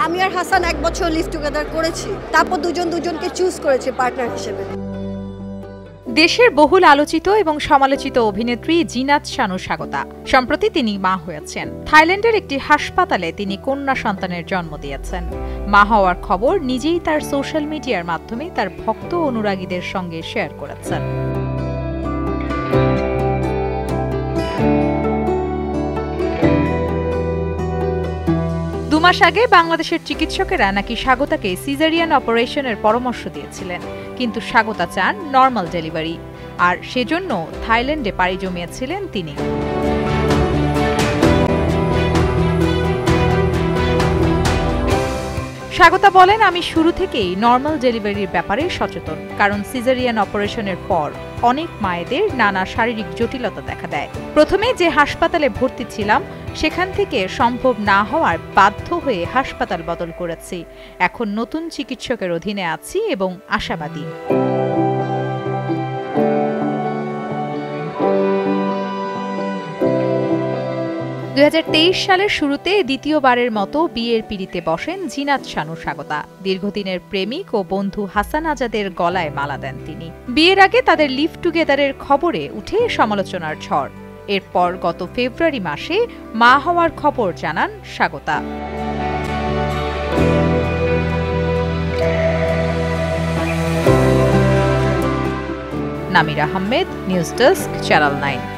আমি আর হাসান 1 বছর live together করেছি, তারপর দুজনকে চুজ করেছে পার্টনার হিসেবে। দেশের বহুল আলোচিত এবং সমালোচিত অভিনেত্রী জিনাত শানু স্বাগতা। সম্প্রতি তিনি মা হয়েছেন। থাইল্যান্ডের একটি হাসপাতালে তিনি কন্যা সন্তানের জন্ম দিয়েছেন। মা হওয়ার খবর নিজেই তার সোশ্যাল মিডিয়ার মাধ্যমে তার ভক্ত অনুরাগীদের সঙ্গে শেয়ার করেছেন। দুমাস আগে বাংলাদেশের চিকিৎসকেরা নাকি স্বাগতাকে সিজারিয়ান অপারেশনের পরামর্শ দিয়েছিলেন, কিন্তু স্বাগতা চান নর্মাল ডেলিভারি, আর সেজন্য থাইল্যান্ডে পাড়ি জমিয়েছিলেন তিনি। স্বাগতা বলেন, আমি শুরু থেকেই নর্মাল ডেলিভারির ব্যাপারে সচেতন, কারণ সিজারিয়ান অপারেশনের পর অনেক মায়েদের নানা শারীরিক জটিলতা দেখা দেয়। প্রথমে যে হাসপাতালে ভর্তি ছিলাম সেখান থেকে সম্ভব না হওয়ার বাধ্য হয়ে হাসপাতাল বদল করেছি। এখন নতুন চিকিৎসকের অধীনে আছি এবং আশাবাদী। 2023 সালের শুরুতে দ্বিতীয়বারের মতো বিয়ের পিঁড়িতে বসেন জিনাত শানু স্বাগতা। দীর্ঘদিনের প্রেমিক ও বন্ধু হাসান আজাদের গলায় মালা দেন তিনি। বিয়ের আগে তাদের লিভ টুগেদারের খবরে উঠে সমালোচনার ঝড়। এরপর গত ফেব্রুয়ারি মাসে মা হওয়ার খবর জানান Swagata. Namir Ahmed, news desk, channel 9।